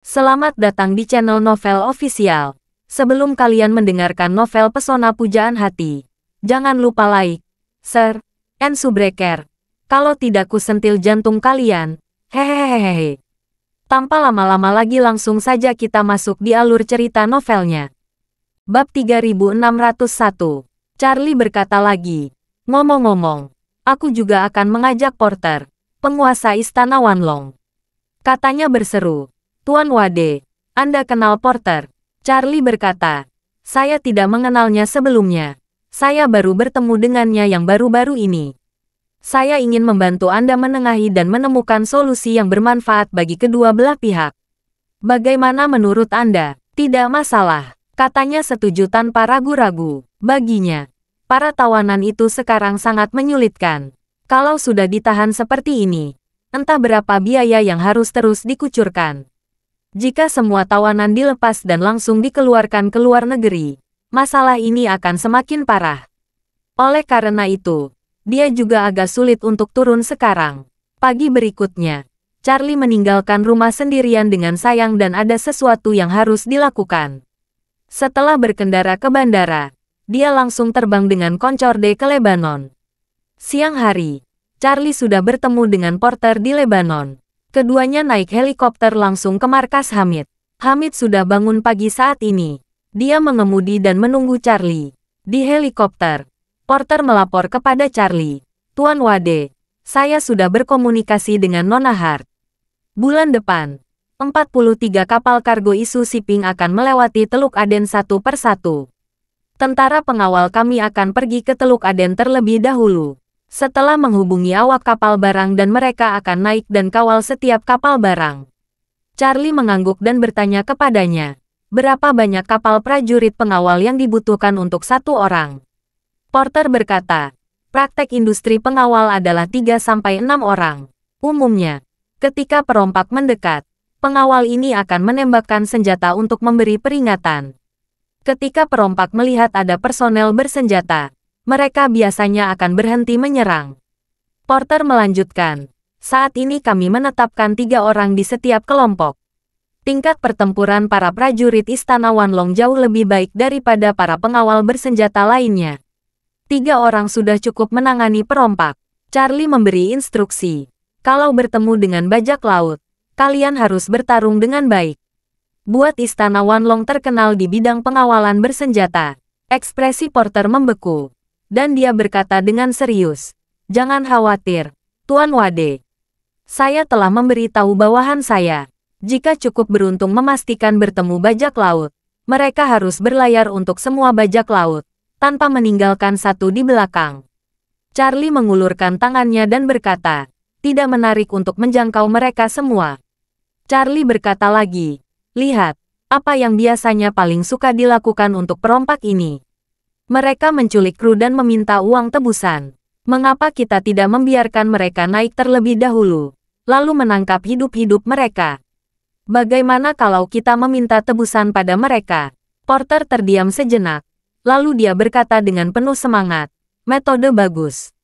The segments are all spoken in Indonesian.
Selamat datang di channel Novel Official. Sebelum kalian mendengarkan novel Pesona Pujaan Hati, jangan lupa like, share, and subscribe. Kalau tidak kusentil jantung kalian. Hehehehe. Tanpa lama-lama lagi langsung saja kita masuk di alur cerita novelnya. Bab 3601. Charlie berkata lagi. Ngomong-ngomong, aku juga akan mengajak Porter, penguasa Istana Wanlong. Katanya berseru. Tuan Wade, Anda kenal Porter? Charlie berkata. Saya tidak mengenalnya sebelumnya. Saya baru bertemu dengannya yang baru-baru ini. Saya ingin membantu Anda menengahi dan menemukan solusi yang bermanfaat bagi kedua belah pihak. Bagaimana menurut Anda? Tidak masalah, katanya setuju tanpa ragu-ragu. Baginya, para tawanan itu sekarang sangat menyulitkan. Kalau sudah ditahan seperti ini, entah berapa biaya yang harus terus dikucurkan. Jika semua tawanan dilepas dan langsung dikeluarkan ke luar negeri, masalah ini akan semakin parah. Oleh karena itu, dia juga agak sulit untuk turun sekarang. Pagi berikutnya, Charlie meninggalkan rumah sendirian dengan sayang dan ada sesuatu yang harus dilakukan. Setelah berkendara ke bandara, dia langsung terbang dengan Concorde ke Lebanon. Siang hari, Charlie sudah bertemu dengan Porter di Lebanon. Keduanya naik helikopter langsung ke markas Hamid. Hamid sudah bangun pagi saat ini. Dia mengemudi dan menunggu Charlie. Di helikopter, Porter melapor kepada Charlie. Tuan Wade, saya sudah berkomunikasi dengan Nona Hart. Bulan depan, 43 kapal kargo isu shipping akan melewati Teluk Aden satu persatu. Tentara pengawal kami akan pergi ke Teluk Aden terlebih dahulu. Setelah menghubungi awak kapal barang dan mereka akan naik dan kawal setiap kapal barang. Charlie mengangguk dan bertanya kepadanya, berapa banyak kapal prajurit pengawal yang dibutuhkan untuk satu orang? Porter berkata, praktek industri pengawal adalah 3-6 orang. Umumnya, ketika perompak mendekat, pengawal ini akan menembakkan senjata untuk memberi peringatan. Ketika perompak melihat ada personel bersenjata, mereka biasanya akan berhenti menyerang. Porter melanjutkan, saat ini kami menetapkan 3 orang di setiap kelompok. Tingkat pertempuran para prajurit Istana Wanlong jauh lebih baik daripada para pengawal bersenjata lainnya. 3 orang sudah cukup menangani perompak. Charlie memberi instruksi, kalau bertemu dengan bajak laut, kalian harus bertarung dengan baik. Buat Istana Wanlong terkenal di bidang pengawalan bersenjata. Ekspresi Porter membeku. Dan dia berkata dengan serius, jangan khawatir, Tuan Wade. Saya telah memberitahu bawahan saya, jika cukup beruntung memastikan bertemu bajak laut, mereka harus berlayar untuk semua bajak laut, tanpa meninggalkan satu di belakang. Charlie mengulurkan tangannya dan berkata, tidak menarik untuk menjangkau mereka semua. Charlie berkata lagi, lihat, apa yang biasanya paling suka dilakukan untuk perompak ini. Mereka menculik kru dan meminta uang tebusan. Mengapa kita tidak membiarkan mereka naik terlebih dahulu, lalu menangkap hidup-hidup mereka? Bagaimana kalau kita meminta tebusan pada mereka? Porter terdiam sejenak. Lalu dia berkata dengan penuh semangat, metode bagus.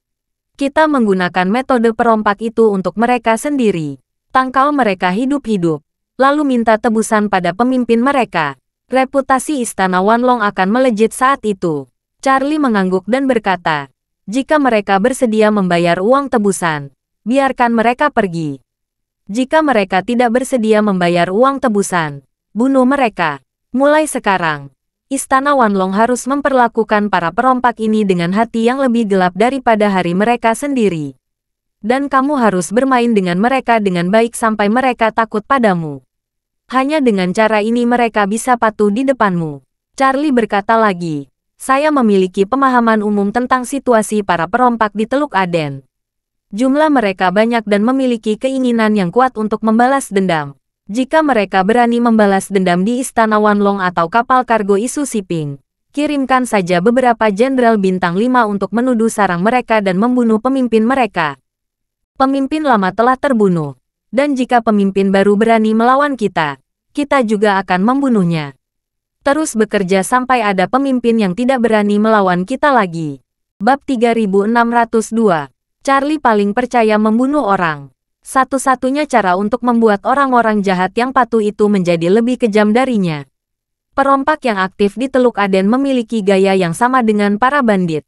Kita menggunakan metode perompak itu untuk mereka sendiri. Tangkal mereka hidup-hidup, lalu minta tebusan pada pemimpin mereka. Reputasi Istana Wanlong akan melejit saat itu. Charlie mengangguk dan berkata, jika mereka bersedia membayar uang tebusan, biarkan mereka pergi. Jika mereka tidak bersedia membayar uang tebusan, bunuh mereka. Mulai sekarang, Istana Wanlong harus memperlakukan para perompak ini dengan hati yang lebih gelap daripada hari mereka sendiri. Dan kamu harus bermain dengan mereka dengan baik sampai mereka takut padamu. Hanya dengan cara ini mereka bisa patuh di depanmu. Charlie berkata lagi, saya memiliki pemahaman umum tentang situasi para perompak di Teluk Aden. Jumlah mereka banyak dan memiliki keinginan yang kuat untuk membalas dendam. Jika mereka berani membalas dendam di Istana Wanlong atau kapal kargo isu shipping, kirimkan saja beberapa jenderal bintang 5 untuk menuduh sarang mereka dan membunuh pemimpin mereka. Pemimpin lama telah terbunuh, dan jika pemimpin baru berani melawan kita, kita juga akan membunuhnya. Terus bekerja sampai ada pemimpin yang tidak berani melawan kita lagi. Bab 3602. Charlie paling percaya membunuh orang. Satu-satunya cara untuk membuat orang-orang jahat yang patuh itu menjadi lebih kejam darinya. Perompak yang aktif di Teluk Aden memiliki gaya yang sama dengan para bandit.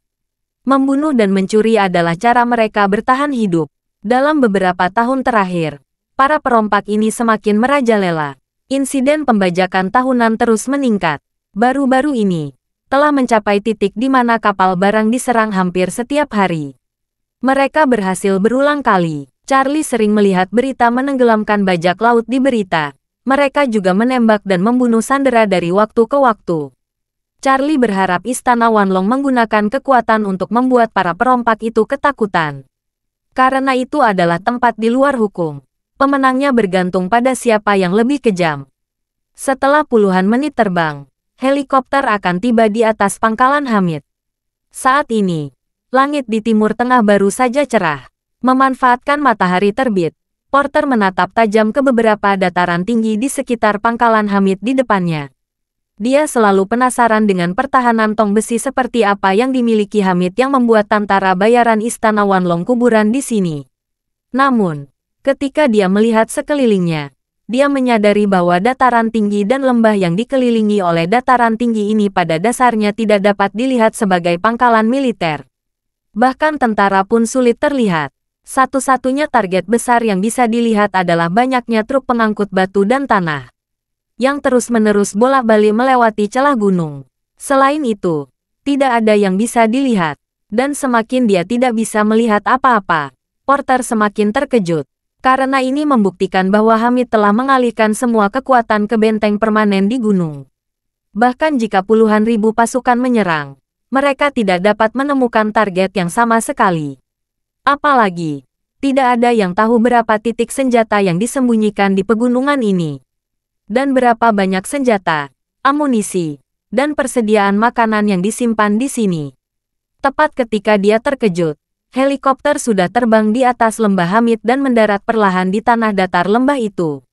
Membunuh dan mencuri adalah cara mereka bertahan hidup. Dalam beberapa tahun terakhir, para perompak ini semakin merajalela. Insiden pembajakan tahunan terus meningkat. Baru-baru ini, telah mencapai titik di mana kapal barang diserang hampir setiap hari. Mereka berhasil berulang kali. Charlie sering melihat berita menenggelamkan bajak laut di berita. Mereka juga menembak dan membunuh sandera dari waktu ke waktu. Charlie berharap Istana Wanlong menggunakan kekuatan untuk membuat para perompak itu ketakutan. Karena itu adalah tempat di luar hukum. Pemenangnya bergantung pada siapa yang lebih kejam. Setelah puluhan menit terbang, helikopter akan tiba di atas pangkalan Hamid. Saat ini, langit di timur tengah baru saja cerah. Memanfaatkan matahari terbit, Porter menatap tajam ke beberapa dataran tinggi di sekitar pangkalan Hamid di depannya. Dia selalu penasaran dengan pertahanan tong besi seperti apa yang dimiliki Hamid yang membuat tentara bayaran Istana Wanlong kuburan di sini. Namun, ketika dia melihat sekelilingnya, dia menyadari bahwa dataran tinggi dan lembah yang dikelilingi oleh dataran tinggi ini pada dasarnya tidak dapat dilihat sebagai pangkalan militer. Bahkan tentara pun sulit terlihat. Satu-satunya target besar yang bisa dilihat adalah banyaknya truk pengangkut batu dan tanah yang terus-menerus bolak-balik melewati celah gunung. Selain itu, tidak ada yang bisa dilihat, dan semakin dia tidak bisa melihat apa-apa, Porter semakin terkejut. Karena ini membuktikan bahwa Hamid telah mengalihkan semua kekuatan ke benteng permanen di gunung. Bahkan jika puluhan ribu pasukan menyerang, mereka tidak dapat menemukan target yang sama sekali. Apalagi, tidak ada yang tahu berapa titik senjata yang disembunyikan di pegunungan ini. Dan berapa banyak senjata, amunisi, dan persediaan makanan yang disimpan di sini. Tepat ketika dia terkejut, helikopter sudah terbang di atas lembah Hamid dan mendarat perlahan di tanah datar lembah itu.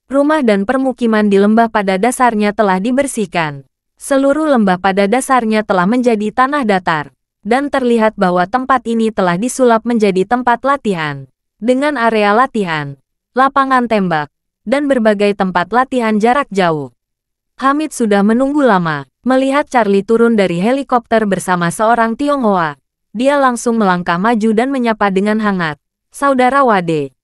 Rumah dan permukiman di lembah pada dasarnya telah dibersihkan. Seluruh lembah pada dasarnya telah menjadi tanah datar. Dan terlihat bahwa tempat ini telah disulap menjadi tempat latihan. Dengan area latihan, lapangan tembak, dan berbagai tempat latihan jarak jauh. Hamid sudah menunggu lama. Melihat Charlie turun dari helikopter bersama seorang Tionghoa, dia langsung melangkah maju dan menyapa dengan hangat. "Saudara Wade,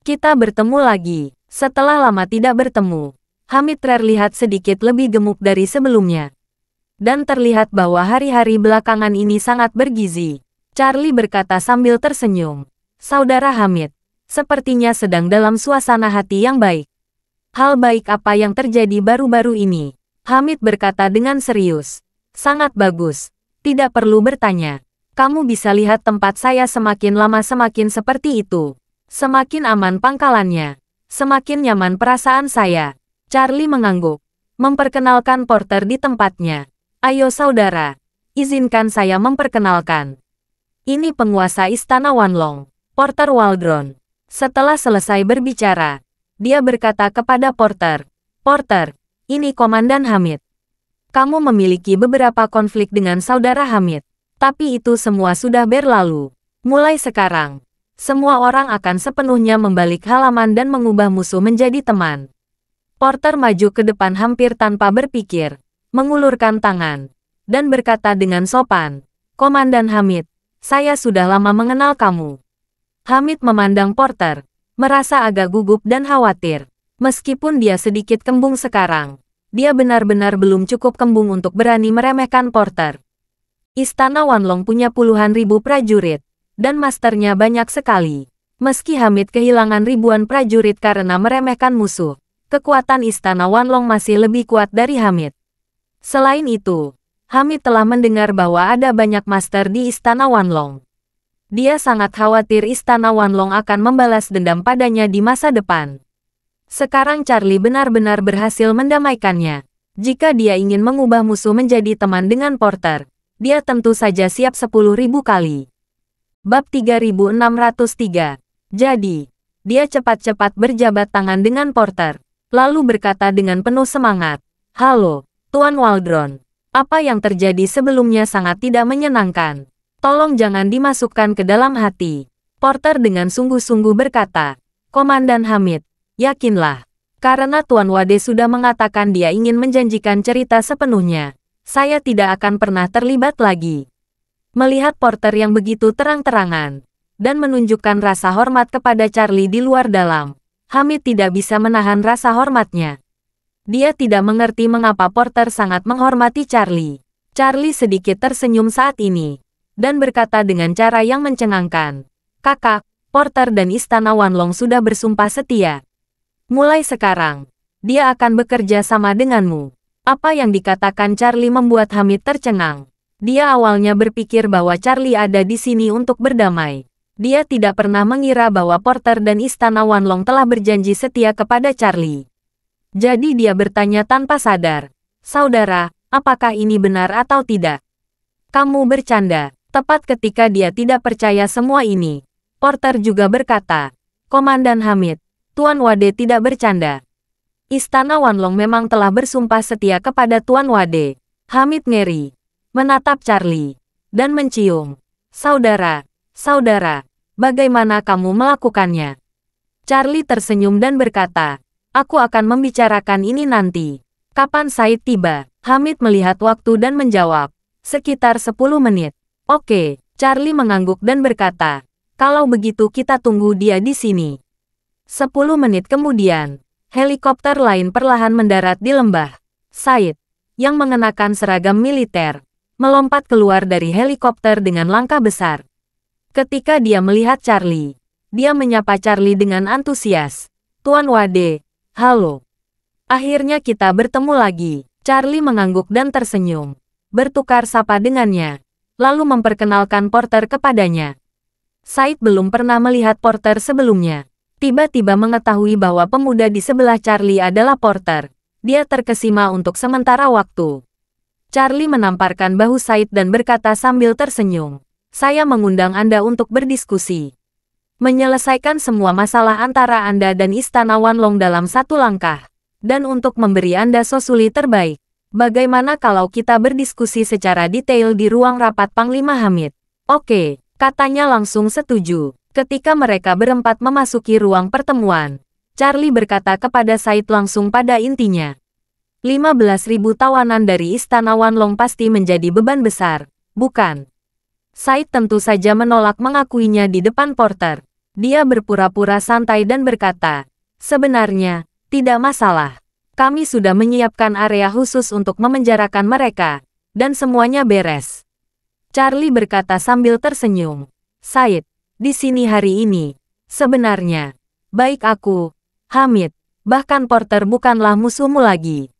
kita bertemu lagi." Setelah lama tidak bertemu, Hamid terlihat sedikit lebih gemuk dari sebelumnya. Dan terlihat bahwa hari-hari belakangan ini sangat bergizi. Charlie berkata sambil tersenyum. "Saudara Hamid, sepertinya sedang dalam suasana hati yang baik. Hal baik apa yang terjadi baru-baru ini?" Hamid berkata dengan serius. "Sangat bagus. Tidak perlu bertanya. Kamu bisa lihat tempat saya semakin lama semakin seperti itu. Semakin aman pangkalannya, semakin nyaman perasaan saya." Charlie mengangguk, memperkenalkan Porter di tempatnya. "Ayo saudara, izinkan saya memperkenalkan. Ini penguasa Istana Wanlong, Porter Waldron." Setelah selesai berbicara, dia berkata kepada Porter, "Porter, ini Komandan Hamid. Kamu memiliki beberapa konflik dengan saudara Hamid, tapi itu semua sudah berlalu. Mulai sekarang, semua orang akan sepenuhnya membalik halaman dan mengubah musuh menjadi teman." Porter maju ke depan hampir tanpa berpikir, mengulurkan tangan, dan berkata dengan sopan, "Komandan Hamid, saya sudah lama mengenal kamu." Hamid memandang Porter, merasa agak gugup dan khawatir. Meskipun dia sedikit kembung sekarang, dia benar-benar belum cukup kembung untuk berani meremehkan Porter. Istana Wanlong punya puluhan ribu prajurit, dan masternya banyak sekali. Meski Hamid kehilangan ribuan prajurit karena meremehkan musuh, kekuatan Istana Wanlong masih lebih kuat dari Hamid. Selain itu, Hamid telah mendengar bahwa ada banyak master di Istana Wanlong. Dia sangat khawatir Istana Wanlong akan membalas dendam padanya di masa depan. Sekarang Charlie benar-benar berhasil mendamaikannya. Jika dia ingin mengubah musuh menjadi teman dengan Porter, dia tentu saja siap 10.000 kali. Bab 3603. Jadi, dia cepat-cepat berjabat tangan dengan Porter, lalu berkata dengan penuh semangat, "Halo, Tuan Waldron. Apa yang terjadi sebelumnya sangat tidak menyenangkan. Tolong jangan dimasukkan ke dalam hati." Porter dengan sungguh-sungguh berkata, Komandan Hamid, yakinlah. Karena Tuan Wade sudah mengatakan dia ingin menjanjikan cerita sepenuhnya, saya tidak akan pernah terlibat lagi. Melihat Porter yang begitu terang-terangan, dan menunjukkan rasa hormat kepada Charlie di luar dalam, Hamid tidak bisa menahan rasa hormatnya. Dia tidak mengerti mengapa Porter sangat menghormati Charlie. Charlie sedikit tersenyum saat ini, dan berkata dengan cara yang mencengangkan, "Kakak, Porter dan Istana Wanlong sudah bersumpah setia. Mulai sekarang, dia akan bekerja sama denganmu." Apa yang dikatakan Charlie membuat Hamid tercengang. Dia awalnya berpikir bahwa Charlie ada di sini untuk berdamai. Dia tidak pernah mengira bahwa Porter dan Istana Wanlong telah berjanji setia kepada Charlie. Jadi dia bertanya tanpa sadar, "Saudara, apakah ini benar atau tidak?" "Kamu bercanda." Tepat ketika dia tidak percaya semua ini, Porter juga berkata, "Komandan Hamid, Tuan Wade tidak bercanda. Istana Wanlong memang telah bersumpah setia kepada Tuan Wade." Hamid ngeri, menatap Charlie, dan mencium. "Saudara, saudara, bagaimana kamu melakukannya?" Charlie tersenyum dan berkata, "Aku akan membicarakan ini nanti." "Kapan Said tiba?" Hamid melihat waktu dan menjawab, "Sekitar 10 menit. "Oke." Charlie mengangguk dan berkata, "Kalau begitu kita tunggu dia di sini." 10 menit kemudian, helikopter lain perlahan mendarat di lembah. Said, yang mengenakan seragam militer, melompat keluar dari helikopter dengan langkah besar. Ketika dia melihat Charlie, dia menyapa Charlie dengan antusias. "Tuan Wade, halo. Akhirnya kita bertemu lagi." Charlie mengangguk dan tersenyum, bertukar sapa dengannya, lalu memperkenalkan Porter kepadanya. Said belum pernah melihat Porter sebelumnya. Tiba-tiba mengetahui bahwa pemuda di sebelah Charlie adalah Porter. Dia terkesima untuk sementara waktu. Charlie menamparkan bahu Said dan berkata sambil tersenyum, "Saya mengundang Anda untuk berdiskusi. Menyelesaikan semua masalah antara Anda dan Istana Wanlong dalam satu langkah. Dan untuk memberi Anda solusi terbaik, bagaimana kalau kita berdiskusi secara detail di ruang rapat Panglima Hamid?" "Oke," katanya langsung setuju. Ketika mereka berempat memasuki ruang pertemuan, Charlie berkata kepada Said langsung pada intinya, 15.000 tawanan dari Istana Wanlong pasti menjadi beban besar, bukan? Said tentu saja menolak mengakuinya di depan Porter. Dia berpura-pura santai dan berkata, "Sebenarnya, tidak masalah. Kami sudah menyiapkan area khusus untuk memenjarakan mereka, dan semuanya beres." Charlie berkata sambil tersenyum, "Said, di sini hari ini, sebenarnya, baik aku, Hamid, bahkan Porter bukanlah musuhmu lagi.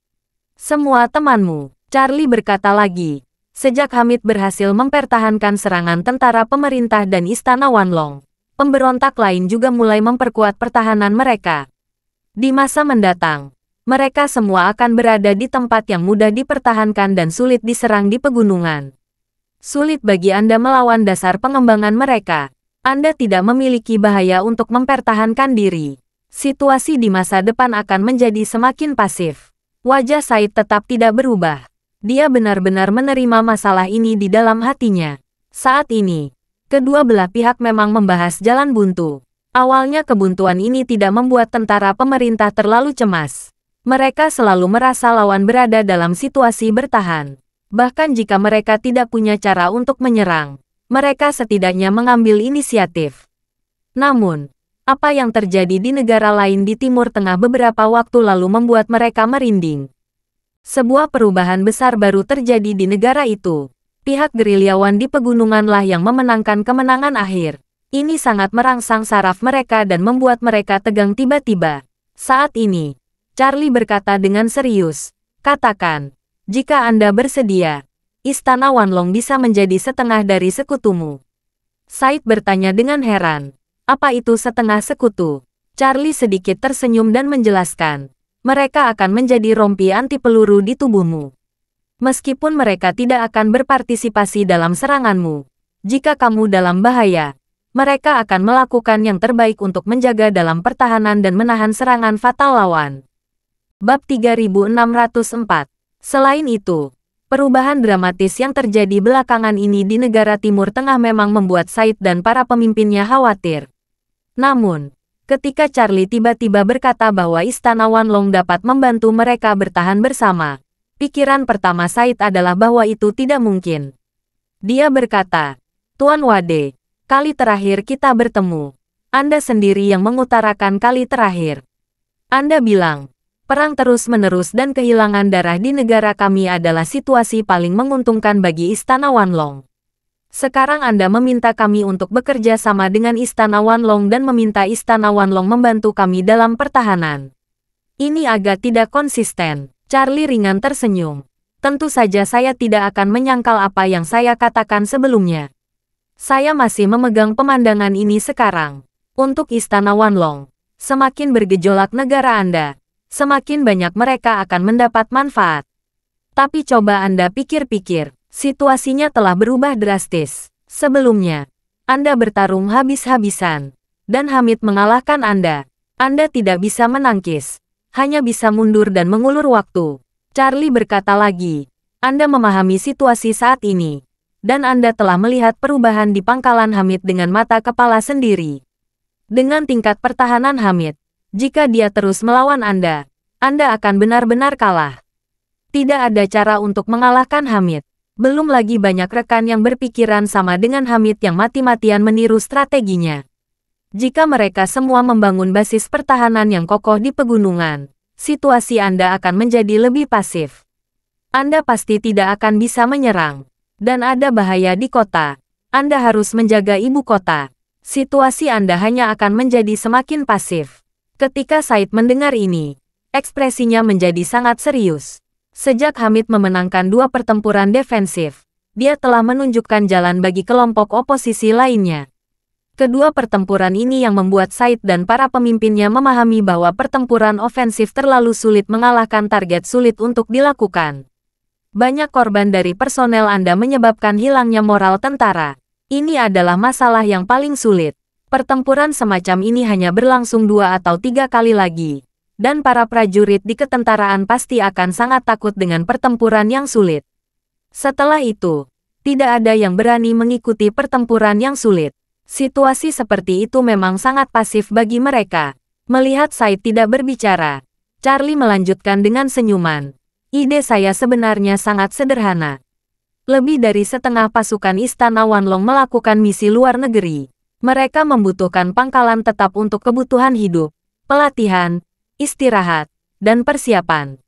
Semua temanmu." Charlie berkata lagi, "Sejak Hamid berhasil mempertahankan serangan tentara pemerintah dan Istana Wanlong, pemberontak lain juga mulai memperkuat pertahanan mereka. Di masa mendatang, mereka semua akan berada di tempat yang mudah dipertahankan dan sulit diserang di pegunungan. Sulit bagi Anda melawan dasar pengembangan mereka. Anda tidak memiliki bahaya untuk mempertahankan diri. Situasi di masa depan akan menjadi semakin pasif." Wajah Said tetap tidak berubah. Dia benar-benar menerima masalah ini di dalam hatinya. Saat ini, kedua belah pihak memang membahas jalan buntu. Awalnya kebuntuan ini tidak membuat tentara pemerintah terlalu cemas. Mereka selalu merasa lawan berada dalam situasi bertahan. Bahkan jika mereka tidak punya cara untuk menyerang, mereka setidaknya mengambil inisiatif. Namun, apa yang terjadi di negara lain di Timur Tengah beberapa waktu lalu membuat mereka merinding. Sebuah perubahan besar baru terjadi di negara itu. Pihak gerilyawan di pegununganlah yang memenangkan kemenangan akhir. Ini sangat merangsang saraf mereka dan membuat mereka tegang tiba-tiba. Saat ini, Charlie berkata dengan serius, "Katakan, jika Anda bersedia, Istana Wanlong bisa menjadi setengah dari sekutumu." Said bertanya dengan heran, "Apa itu setengah sekutu?" Charlie sedikit tersenyum dan menjelaskan, "Mereka akan menjadi rompi anti peluru di tubuhmu. Meskipun mereka tidak akan berpartisipasi dalam seranganmu, jika kamu dalam bahaya, mereka akan melakukan yang terbaik untuk menjaga dalam pertahanan dan menahan serangan fatal lawan." Bab 3604. Selain itu, perubahan dramatis yang terjadi belakangan ini di negara Timur Tengah memang membuat Said dan para pemimpinnya khawatir. Namun, Ketika Charlie tiba-tiba berkata bahwa Istana Wanlong dapat membantu mereka bertahan bersama, pikiran pertama Said adalah bahwa itu tidak mungkin. Dia berkata, "Tuan Wade, kali terakhir kita bertemu, Anda sendiri yang mengutarakan kali terakhir. Anda bilang, perang terus-menerus dan kehilangan darah di negara kami adalah situasi paling menguntungkan bagi Istana Wanlong. Sekarang Anda meminta kami untuk bekerja sama dengan Istana Wanlong dan meminta Istana Wanlong membantu kami dalam pertahanan. Ini agak tidak konsisten." Charlie ringan tersenyum. "Tentu saja saya tidak akan menyangkal apa yang saya katakan sebelumnya. Saya masih memegang pemandangan ini sekarang. Untuk Istana Wanlong, semakin bergejolak negara Anda, semakin banyak mereka akan mendapat manfaat. Tapi coba Anda pikir-pikir. Situasinya telah berubah drastis. Sebelumnya, Anda bertarung habis-habisan, dan Hamid mengalahkan Anda. Anda tidak bisa menangkis, hanya bisa mundur dan mengulur waktu." Charlie berkata lagi, "Anda memahami situasi saat ini, dan Anda telah melihat perubahan di pangkalan Hamid dengan mata kepala sendiri. Dengan tingkat pertahanan Hamid, jika dia terus melawan Anda akan benar-benar kalah. Tidak ada cara untuk mengalahkan Hamid. Belum lagi banyak rekan yang berpikiran sama dengan Hamid yang mati-matian meniru strateginya. Jika mereka semua membangun basis pertahanan yang kokoh di pegunungan, situasi Anda akan menjadi lebih pasif. Anda pasti tidak akan bisa menyerang. Dan ada bahaya di kota. Anda harus menjaga ibu kota. Situasi Anda hanya akan menjadi semakin pasif." Ketika Said mendengar ini, ekspresinya menjadi sangat serius. Sejak Hamid memenangkan 2 pertempuran defensif, dia telah menunjukkan jalan bagi kelompok oposisi lainnya. Kedua pertempuran ini yang membuat Said dan para pemimpinnya memahami bahwa pertempuran ofensif terlalu sulit mengalahkan target sulit untuk dilakukan. Banyak korban dari personel Anda menyebabkan hilangnya moral tentara. Ini adalah masalah yang paling sulit. Pertempuran semacam ini hanya berlangsung 2 atau 3 kali lagi. Dan para prajurit di ketentaraan pasti akan sangat takut dengan pertempuran yang sulit. Setelah itu, tidak ada yang berani mengikuti pertempuran yang sulit. Situasi seperti itu memang sangat pasif bagi mereka. Melihat Said tidak berbicara, Charlie melanjutkan dengan senyuman. "Ide saya sebenarnya sangat sederhana. Lebih dari setengah pasukan Istana Wanlong melakukan misi luar negeri. Mereka membutuhkan pangkalan tetap untuk kebutuhan hidup, pelatihan, istirahat, dan persiapan.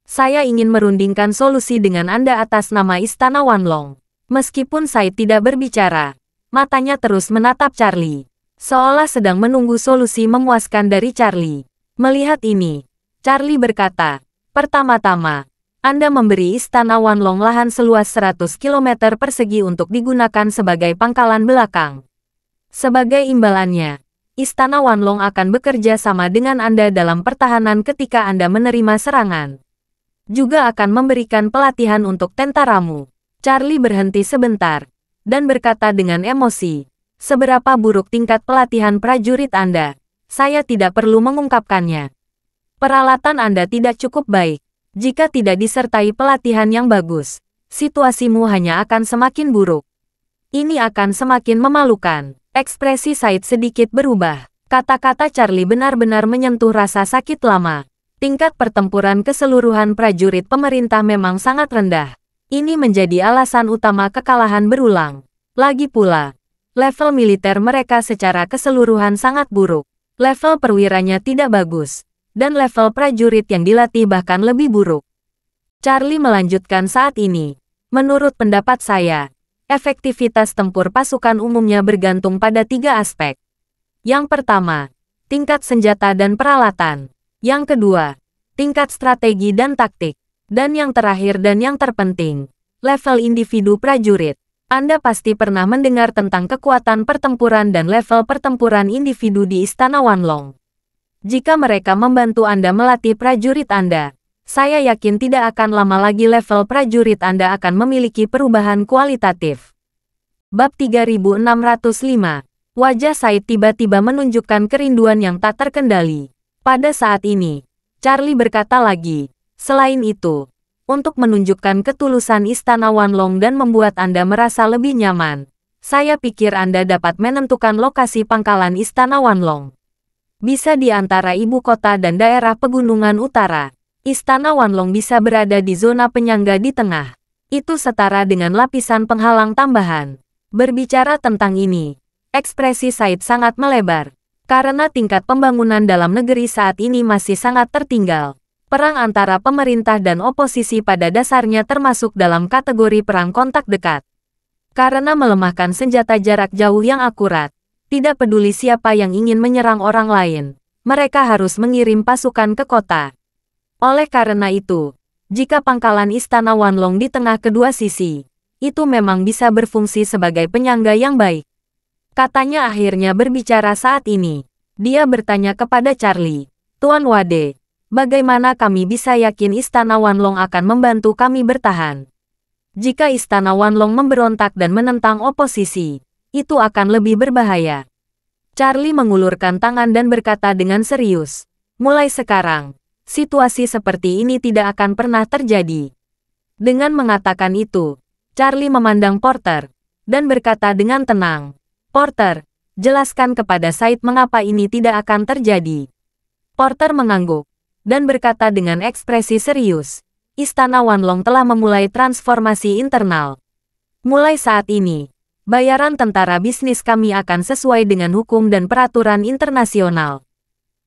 Saya ingin merundingkan solusi dengan Anda atas nama Istana Wanlong." Meskipun Said tidak berbicara, matanya terus menatap Charlie, seolah sedang menunggu solusi memuaskan dari Charlie. Melihat ini, Charlie berkata, "Pertama-tama, Anda memberi Istana Wanlong lahan seluas 100 km persegi untuk digunakan sebagai pangkalan belakang. Sebagai imbalannya, Istana Wanlong akan bekerja sama dengan Anda dalam pertahanan ketika Anda menerima serangan. Juga akan memberikan pelatihan untuk tentaramu." Charlie berhenti sebentar, dan berkata dengan emosi, "Seberapa buruk tingkat pelatihan prajurit Anda? Saya tidak perlu mengungkapkannya. Peralatan Anda tidak cukup baik. Jika tidak disertai pelatihan yang bagus, situasimu hanya akan semakin buruk. Ini akan semakin memalukan." Ekspresi Said sedikit berubah. Kata-kata Charlie benar-benar menyentuh rasa sakit lama. Tingkat pertempuran keseluruhan prajurit pemerintah memang sangat rendah. Ini menjadi alasan utama kekalahan berulang. Lagi pula, level militer mereka secara keseluruhan sangat buruk. Level perwiranya tidak bagus. Dan level prajurit yang dilatih bahkan lebih buruk. Charlie melanjutkan saat ini. "Menurut pendapat saya, efektivitas tempur pasukan umumnya bergantung pada 3 aspek. Yang pertama, tingkat senjata dan peralatan. Yang kedua, tingkat strategi dan taktik. Dan yang terakhir dan yang terpenting, level individu prajurit. Anda pasti pernah mendengar tentang kekuatan pertempuran dan level pertempuran individu di Istana Wanlong. Jika mereka membantu Anda melatih prajurit Anda, saya yakin tidak akan lama lagi level prajurit Anda akan memiliki perubahan kualitatif." Bab 3605. Wajah Said tiba-tiba menunjukkan kerinduan yang tak terkendali. Pada saat ini, Charlie berkata lagi, "Selain itu, untuk menunjukkan ketulusan Istana Wanlong dan membuat Anda merasa lebih nyaman, saya pikir Anda dapat menentukan lokasi pangkalan Istana Wanlong. Bisa di antara ibu kota dan daerah pegunungan utara. Istana Wanlong bisa berada di zona penyangga di tengah. Itu setara dengan lapisan penghalang tambahan. Berbicara tentang ini, ekspresi Said sangat melebar. Karena tingkat pembangunan dalam negeri saat ini masih sangat tertinggal. Perang antara pemerintah dan oposisi pada dasarnya termasuk dalam kategori perang kontak dekat. Karena melemahkan senjata jarak jauh yang akurat, tidak peduli siapa yang ingin menyerang orang lain, mereka harus mengirim pasukan ke kota. Oleh karena itu, jika pangkalan Istana Wanlong di tengah kedua sisi, itu memang bisa berfungsi sebagai penyangga yang baik. Katanya akhirnya berbicara saat ini. Dia bertanya kepada Charlie, Tuan Wade, bagaimana kami bisa yakin Istana Wanlong akan membantu kami bertahan? Jika Istana Wanlong memberontak dan menentang oposisi, itu akan lebih berbahaya. Charlie mengulurkan tangan dan berkata dengan serius, mulai sekarang, situasi seperti ini tidak akan pernah terjadi. Dengan mengatakan itu, Charlie memandang Porter, dan berkata dengan tenang, Porter, jelaskan kepada Said mengapa ini tidak akan terjadi. Porter mengangguk, dan berkata dengan ekspresi serius, Istana Wanlong telah memulai transformasi internal. Mulai saat ini, bayaran tentara bisnis kami akan sesuai dengan hukum dan peraturan internasional.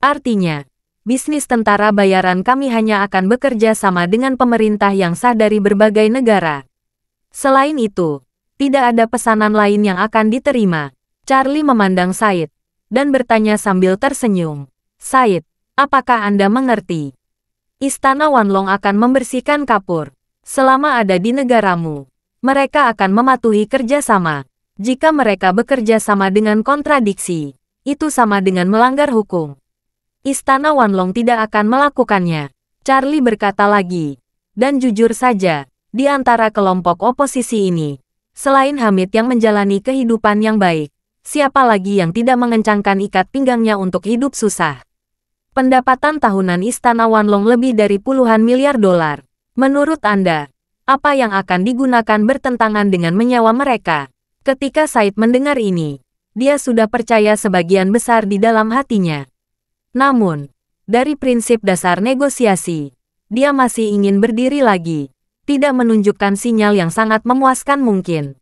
Artinya, bisnis tentara bayaran kami hanya akan bekerja sama dengan pemerintah yang sah dari berbagai negara. Selain itu, tidak ada pesanan lain yang akan diterima. Charlie memandang Said, dan bertanya sambil tersenyum, Said, apakah Anda mengerti? Istana Wanlong akan membersihkan kapur. Selama ada di negaramu, mereka akan mematuhi kerjasama. Jika mereka bekerja sama dengan kontradiksi, itu sama dengan melanggar hukum. Istana Wanlong tidak akan melakukannya. Charlie berkata lagi, dan jujur saja, di antara kelompok oposisi ini, selain Hamid yang menjalani kehidupan yang baik, siapa lagi yang tidak mengencangkan ikat pinggangnya untuk hidup susah? Pendapatan tahunan Istana Wanlong lebih dari puluhan miliar dolar. Menurut Anda, apa yang akan digunakan bertentangan dengan menyewa mereka? Ketika Said mendengar ini, dia sudah percaya sebagian besar di dalam hatinya. Namun, dari prinsip dasar negosiasi, dia masih ingin berdiri lagi, tidak menunjukkan sinyal yang sangat memuaskan mungkin.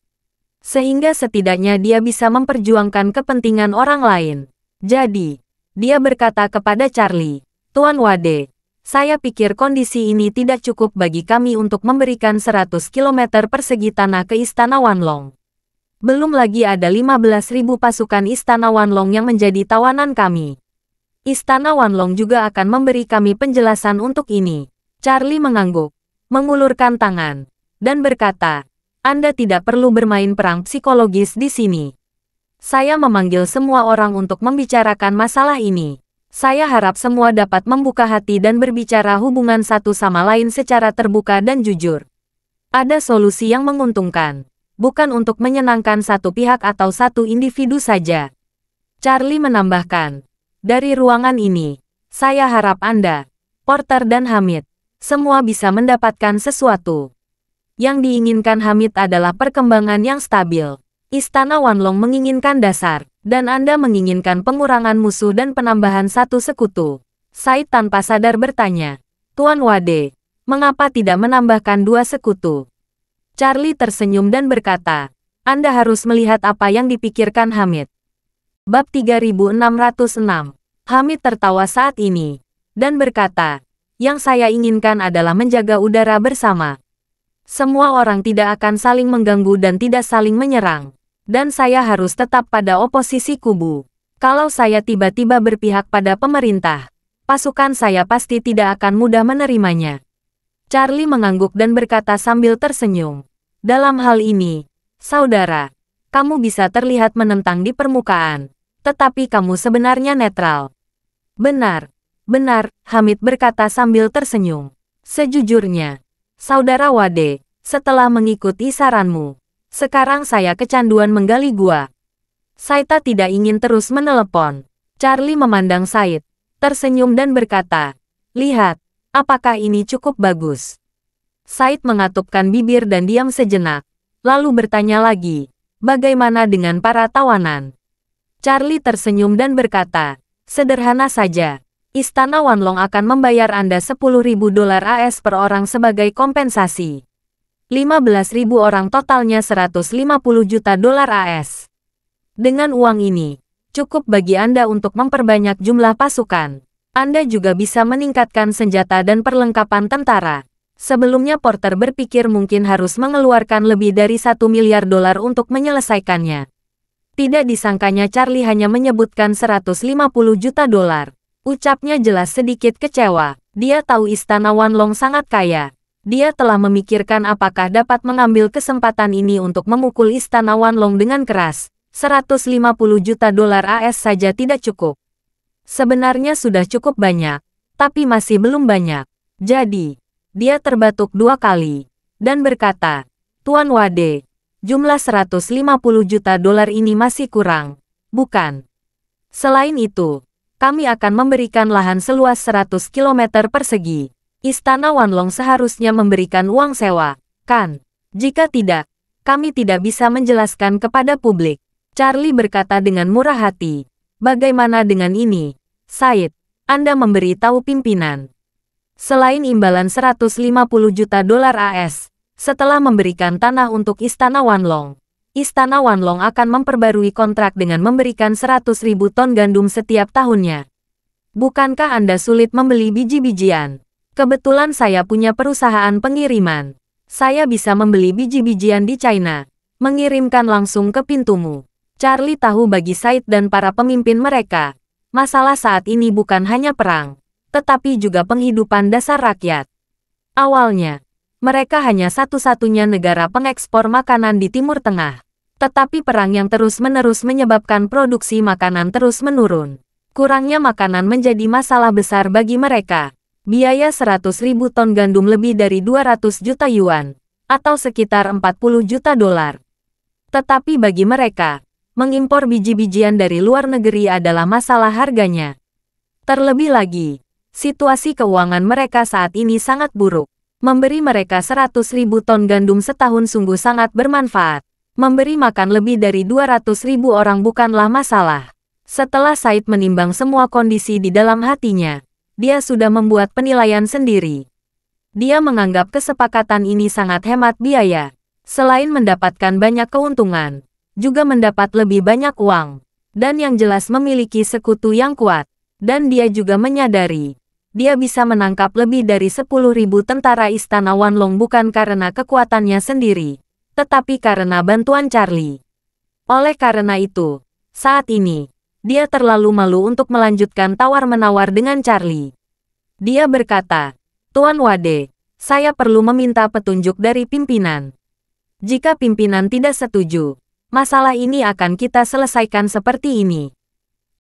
Sehingga setidaknya dia bisa memperjuangkan kepentingan orang lain. Jadi, dia berkata kepada Charlie, Tuan Wade, saya pikir kondisi ini tidak cukup bagi kami untuk memberikan 100 km persegi tanah ke Istana Wanlong. Belum lagi ada 15.000 pasukan Istana Wanlong yang menjadi tawanan kami. Istana Wanlong juga akan memberi kami penjelasan untuk ini. Charlie mengangguk, mengulurkan tangan, dan berkata, Anda tidak perlu bermain perang psikologis di sini. Saya memanggil semua orang untuk membicarakan masalah ini. Saya harap semua dapat membuka hati dan berbicara hubungan satu sama lain secara terbuka dan jujur. Ada solusi yang menguntungkan, bukan untuk menyenangkan satu pihak atau satu individu saja. Charlie menambahkan, dari ruangan ini, saya harap Anda, Porter dan Hamid, semua bisa mendapatkan sesuatu. Yang diinginkan Hamid adalah perkembangan yang stabil. Istana Wanlong menginginkan dasar, dan Anda menginginkan pengurangan musuh dan penambahan satu sekutu. Said tanpa sadar bertanya, Tuan Wade, mengapa tidak menambahkan 2 sekutu? Charlie tersenyum dan berkata, Anda harus melihat apa yang dipikirkan Hamid. Bab 3606. Hamid tertawa saat ini, dan berkata, yang saya inginkan adalah menjaga udara bersama. Semua orang tidak akan saling mengganggu dan tidak saling menyerang. Dan saya harus tetap pada oposisi kubu. Kalau saya tiba-tiba berpihak pada pemerintah, pasukan saya pasti tidak akan mudah menerimanya. Charlie mengangguk dan berkata sambil tersenyum. Dalam hal ini, saudara, kamu bisa terlihat menentang di permukaan, tetapi kamu sebenarnya netral. Benar, benar, Hamid berkata sambil tersenyum. Sejujurnya, Saudara Wade, setelah mengikuti saranmu, sekarang saya kecanduan menggali gua. Saita tidak ingin terus menelepon. Charlie memandang Said, tersenyum dan berkata, lihat, apakah ini cukup bagus? Said mengatupkan bibir dan diam sejenak, lalu bertanya lagi, bagaimana dengan para tawanan? Charlie tersenyum dan berkata, Sederhana saja. Istana Wanlong akan membayar Anda 10.000 dolar AS per orang sebagai kompensasi. 15.000 orang totalnya 150 juta dolar AS. Dengan uang ini, cukup bagi Anda untuk memperbanyak jumlah pasukan. Anda juga bisa meningkatkan senjata dan perlengkapan tentara. Sebelumnya Porter berpikir mungkin harus mengeluarkan lebih dari 1 miliar dolar untuk menyelesaikannya. Tidak disangkanya Charlie hanya menyebutkan 150 juta dolar. Ucapnya jelas sedikit kecewa. Dia tahu Istana Wanlong sangat kaya. Dia telah memikirkan apakah dapat mengambil kesempatan ini untuk memukul Istana Wanlong dengan keras. 150 juta dolar AS saja tidak cukup. Sebenarnya sudah cukup banyak, tapi masih belum banyak. Jadi, dia terbatuk 2 kali dan berkata, "Tuan Wade, jumlah 150 juta dolar ini masih kurang, bukan? Selain itu, kami akan memberikan lahan seluas 100 km persegi. Istana Wanlong seharusnya memberikan uang sewa, kan? Jika tidak, kami tidak bisa menjelaskan kepada publik." Charlie berkata dengan murah hati. "Bagaimana dengan ini, Said? Anda memberi tahu pimpinan." Selain imbalan 150 juta dolar AS, setelah memberikan tanah untuk Istana Wanlong, Istana Wanlong akan memperbarui kontrak dengan memberikan 100.000 ton gandum setiap tahunnya. Bukankah Anda sulit membeli biji-bijian? Kebetulan saya punya perusahaan pengiriman. Saya bisa membeli biji-bijian di China, mengirimkan langsung ke pintumu. Charlie tahu bagi Said dan para pemimpin mereka, masalah saat ini bukan hanya perang, tetapi juga penghidupan dasar rakyat. Awalnya, mereka hanya satu-satunya negara pengekspor makanan di Timur Tengah. Tetapi perang yang terus-menerus menyebabkan produksi makanan terus menurun. Kurangnya makanan menjadi masalah besar bagi mereka. Biaya 100.000 ton gandum lebih dari 200 juta yuan, atau sekitar 40 juta dolar. Tetapi bagi mereka, mengimpor biji-bijian dari luar negeri adalah masalah harganya. Terlebih lagi, situasi keuangan mereka saat ini sangat buruk. Memberi mereka 100.000 ton gandum setahun sungguh sangat bermanfaat. Memberi makan lebih dari 200.000 orang bukanlah masalah. Setelah Said menimbang semua kondisi di dalam hatinya, dia sudah membuat penilaian sendiri. Dia menganggap kesepakatan ini sangat hemat biaya. Selain mendapatkan banyak keuntungan, juga mendapat lebih banyak uang, dan yang jelas memiliki sekutu yang kuat. Dan dia juga menyadari, dia bisa menangkap lebih dari 10.000 tentara Istana Wanlong bukan karena kekuatannya sendiri, tetapi karena bantuan Charlie. Oleh karena itu, saat ini, dia terlalu malu untuk melanjutkan tawar-menawar dengan Charlie. Dia berkata, "Tuan Wade, saya perlu meminta petunjuk dari pimpinan. Jika pimpinan tidak setuju, masalah ini akan kita selesaikan seperti ini."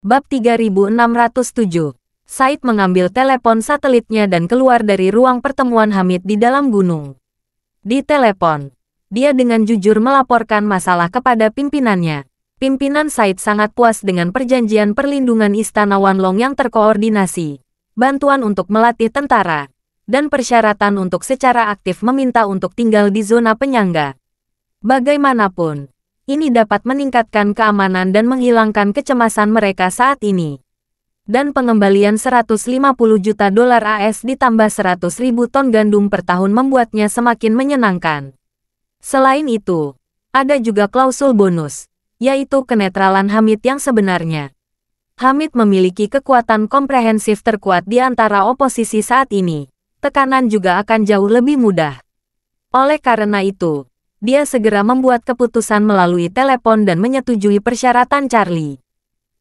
Bab 3607. Said mengambil telepon satelitnya dan keluar dari ruang pertemuan Hamid di dalam gunung. Di telepon, dia dengan jujur melaporkan masalah kepada pimpinannya. Pimpinan Said sangat puas dengan perjanjian perlindungan Istana Wanlong yang terkoordinasi, bantuan untuk melatih tentara, dan persyaratan untuk secara aktif meminta untuk tinggal di zona penyangga. Bagaimanapun, ini dapat meningkatkan keamanan dan menghilangkan kecemasan mereka saat ini. Dan pengembalian 150 juta dolar AS ditambah 100.000 ton gandum per tahun membuatnya semakin menyenangkan. Selain itu, ada juga klausul bonus, yaitu kenetralan Hamid yang sebenarnya. Hamid memiliki kekuatan komprehensif terkuat di antara oposisi saat ini. Tekanan juga akan jauh lebih mudah. Oleh karena itu, dia segera membuat keputusan melalui telepon dan menyetujui persyaratan Charlie.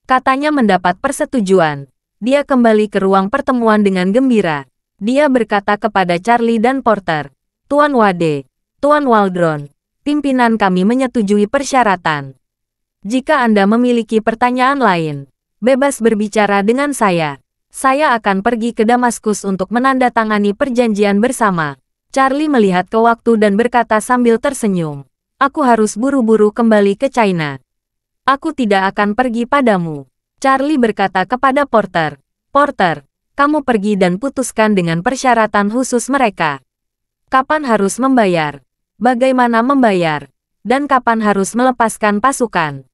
Katanya mendapat persetujuan. Dia kembali ke ruang pertemuan dengan gembira. Dia berkata kepada Charlie dan Porter, "Tuan Wade, Tuan Waldron, pimpinan kami menyetujui persyaratan. Jika Anda memiliki pertanyaan lain, bebas berbicara dengan saya. Saya akan pergi ke Damaskus untuk menandatangani perjanjian bersama." Charlie melihat ke waktu dan berkata sambil tersenyum, "Aku harus buru-buru kembali ke China. Aku tidak akan pergi padamu." Charlie berkata kepada Porter, "Porter, kamu pergi dan putuskan dengan persyaratan khusus mereka. Kapan harus membayar, bagaimana membayar, dan kapan harus melepaskan pasukan.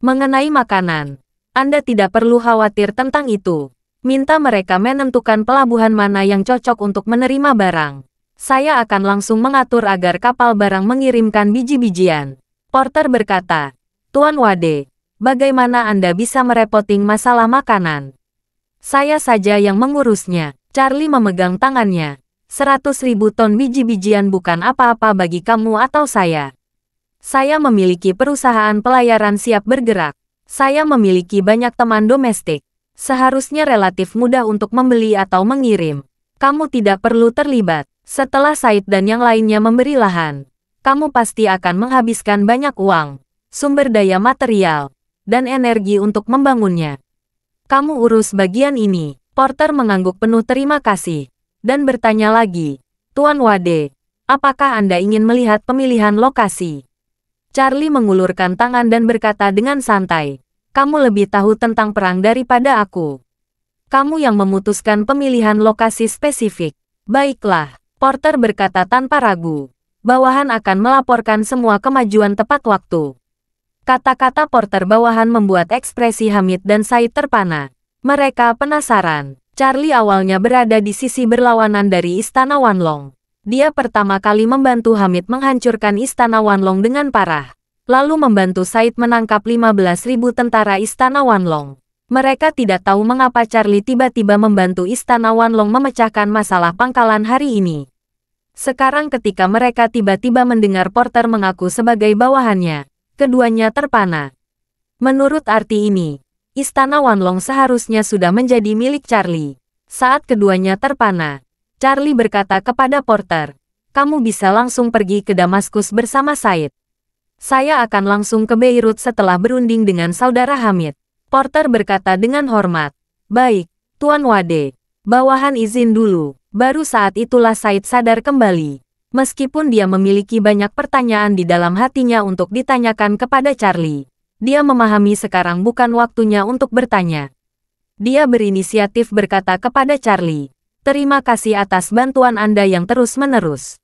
Mengenai makanan, Anda tidak perlu khawatir tentang itu. Minta mereka menentukan pelabuhan mana yang cocok untuk menerima barang. Saya akan langsung mengatur agar kapal barang mengirimkan biji-bijian. Porter berkata, Tuan Wade, bagaimana Anda bisa merepoting masalah makanan? Saya saja yang mengurusnya. Charlie memegang tangannya. 100.000 ton biji-bijian bukan apa-apa bagi kamu atau saya. Saya memiliki perusahaan pelayaran siap bergerak. Saya memiliki banyak teman domestik. Seharusnya relatif mudah untuk membeli atau mengirim. Kamu tidak perlu terlibat. Setelah Said dan yang lainnya memberi lahan, kamu pasti akan menghabiskan banyak uang, sumber daya material, dan energi untuk membangunnya. Kamu urus bagian ini. Porter mengangguk penuh terima kasih, dan bertanya lagi, Tuan Wade, apakah Anda ingin melihat pemilihan lokasi? Charlie mengulurkan tangan dan berkata dengan santai, kamu lebih tahu tentang perang daripada aku. Kamu yang memutuskan pemilihan lokasi spesifik. Baiklah. Porter berkata tanpa ragu, bawahan akan melaporkan semua kemajuan tepat waktu. Kata-kata Porter bawahan membuat ekspresi Hamid dan Said terpana. Mereka penasaran. Charlie awalnya berada di sisi berlawanan dari Istana Wanlong. Dia pertama kali membantu Hamid menghancurkan Istana Wanlong dengan parah. Lalu membantu Said menangkap 15.000 tentara Istana Wanlong. Mereka tidak tahu mengapa Charlie tiba-tiba membantu Istana Wanlong memecahkan masalah pangkalan hari ini. Sekarang ketika mereka tiba-tiba mendengar Porter mengaku sebagai bawahannya, keduanya terpana. Menurut arti ini, Istana Wanlong seharusnya sudah menjadi milik Charlie. Saat keduanya terpana, Charlie berkata kepada Porter, kamu bisa langsung pergi ke Damaskus bersama Said. Saya akan langsung ke Beirut setelah berunding dengan saudara Hamid. Porter berkata dengan hormat, baik, Tuan Wade, bawahan izin dulu. Baru saat itulah Said sadar kembali. Meskipun dia memiliki banyak pertanyaan di dalam hatinya untuk ditanyakan kepada Charlie, dia memahami sekarang bukan waktunya untuk bertanya. Dia berinisiatif berkata kepada Charlie, terima kasih atas bantuan Anda yang terus-menerus.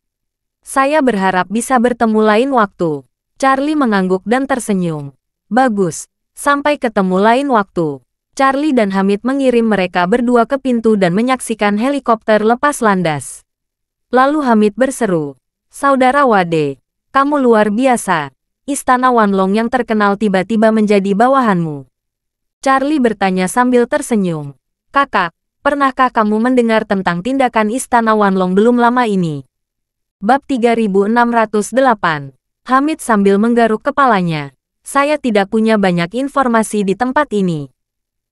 Saya berharap bisa bertemu lain waktu. Charlie mengangguk dan tersenyum. Bagus. Sampai ketemu lain waktu. Charlie dan Hamid mengirim mereka berdua ke pintu dan menyaksikan helikopter lepas landas. Lalu Hamid berseru, Saudara Wade, kamu luar biasa. Istana Wanlong yang terkenal tiba-tiba menjadi bawahanmu. Charlie bertanya sambil tersenyum. Kakak, pernahkah kamu mendengar tentang tindakan Istana Wanlong belum lama ini? Bab 3608. Hamid sambil menggaruk kepalanya. Saya tidak punya banyak informasi di tempat ini.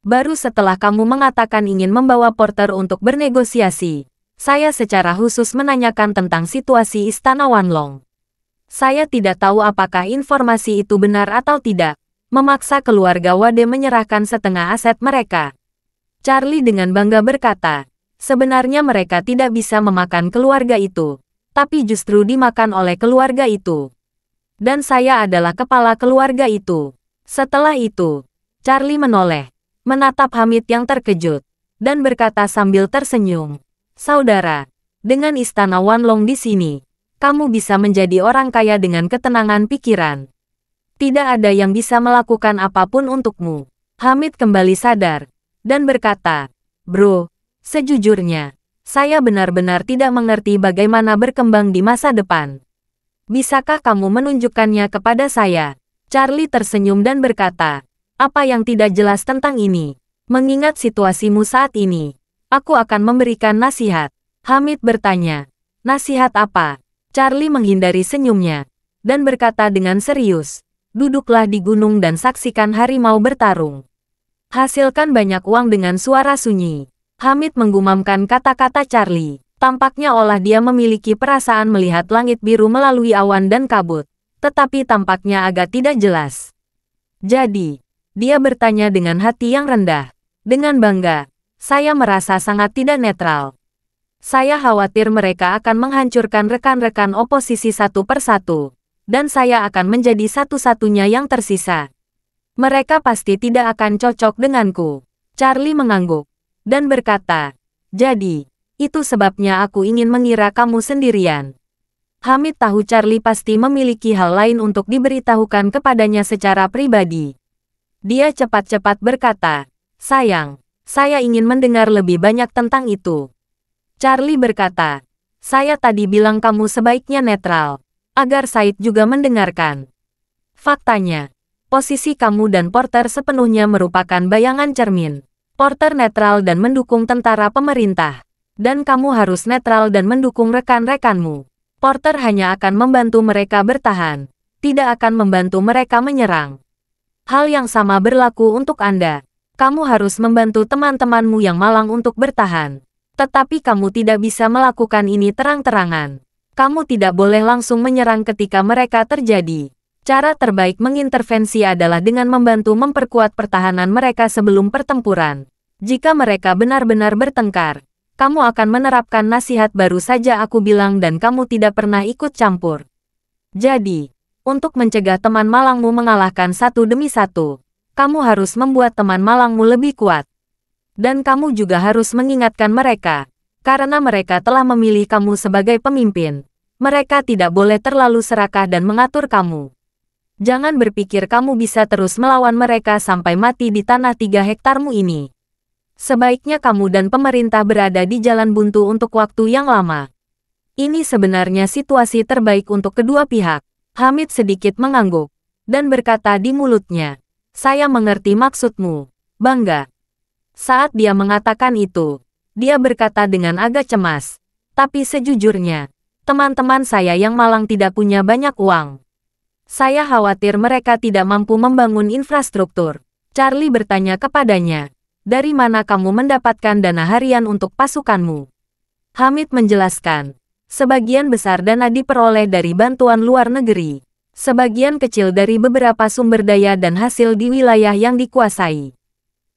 Baru setelah kamu mengatakan ingin membawa Porter untuk bernegosiasi, saya secara khusus menanyakan tentang situasi Istana Wanlong. Saya tidak tahu apakah informasi itu benar atau tidak. Memaksa keluarga Wade menyerahkan setengah aset mereka. Charlie dengan bangga berkata, sebenarnya mereka tidak bisa memakan keluarga itu, tapi justru dimakan oleh keluarga itu. Dan saya adalah kepala keluarga itu. Setelah itu, Charlie menoleh, menatap Hamid yang terkejut, dan berkata sambil tersenyum, Saudara, dengan Istana Wanlong di sini, kamu bisa menjadi orang kaya dengan ketenangan pikiran. Tidak ada yang bisa melakukan apapun untukmu. Hamid kembali sadar, dan berkata, Bro, sejujurnya, saya benar-benar tidak mengerti bagaimana berkembang di masa depan. Bisakah kamu menunjukkannya kepada saya? Charlie tersenyum dan berkata, apa yang tidak jelas tentang ini? Mengingat situasimu saat ini, aku akan memberikan nasihat. Hamid bertanya, nasihat apa? Charlie menghindari senyumnya, dan berkata dengan serius, duduklah di gunung dan saksikan harimau bertarung. Hasilkan banyak uang dengan suara sunyi. Hamid menggumamkan kata-kata Charlie. Tampaknya olah dia memiliki perasaan melihat langit biru melalui awan dan kabut, tetapi tampaknya agak tidak jelas. Jadi, dia bertanya dengan hati yang rendah. Dengan bangga, saya merasa sangat tidak netral. Saya khawatir mereka akan menghancurkan rekan-rekan oposisi satu persatu, dan saya akan menjadi satu-satunya yang tersisa. Mereka pasti tidak akan cocok denganku. Charlie mengangguk, dan berkata, jadi, itu sebabnya aku ingin mengira kamu sendirian. Hamid tahu Charlie pasti memiliki hal lain untuk diberitahukan kepadanya secara pribadi. Dia cepat-cepat berkata, sayang, saya ingin mendengar lebih banyak tentang itu. Charlie berkata, saya tadi bilang kamu sebaiknya netral, agar Said juga mendengarkan. Faktanya, posisi kamu dan Porter sepenuhnya merupakan bayangan cermin. Porter netral dan mendukung tentara pemerintah. Dan kamu harus netral dan mendukung rekan-rekanmu. Porter hanya akan membantu mereka bertahan, tidak akan membantu mereka menyerang. Hal yang sama berlaku untuk Anda. Kamu harus membantu teman-temanmu yang malang untuk bertahan. Tetapi kamu tidak bisa melakukan ini terang-terangan. Kamu tidak boleh langsung menyerang ketika mereka terjadi. Cara terbaik mengintervensi adalah dengan membantu memperkuat pertahanan mereka sebelum pertempuran. Jika mereka benar-benar bertengkar, kamu akan menerapkan nasihat baru saja aku bilang dan kamu tidak pernah ikut campur. Jadi, untuk mencegah teman malangmu mengalahkan satu demi satu, kamu harus membuat teman malangmu lebih kuat. Dan kamu juga harus mengingatkan mereka, karena mereka telah memilih kamu sebagai pemimpin. Mereka tidak boleh terlalu serakah dan mengatur kamu. Jangan berpikir kamu bisa terus melawan mereka sampai mati di tanah 3 hektarmu ini. Sebaiknya kamu dan pemerintah berada di jalan buntu untuk waktu yang lama. Ini sebenarnya situasi terbaik untuk kedua pihak. Hamid sedikit mengangguk, dan berkata di mulutnya, saya mengerti maksudmu, bangga. Saat dia mengatakan itu, dia berkata dengan agak cemas, tapi sejujurnya, teman-teman saya yang malang tidak punya banyak uang. Saya khawatir mereka tidak mampu membangun infrastruktur. Charlie bertanya kepadanya, dari mana kamu mendapatkan dana harian untuk pasukanmu? Hamid menjelaskan, sebagian besar dana diperoleh dari bantuan luar negeri. Sebagian kecil dari beberapa sumber daya dan hasil di wilayah yang dikuasai.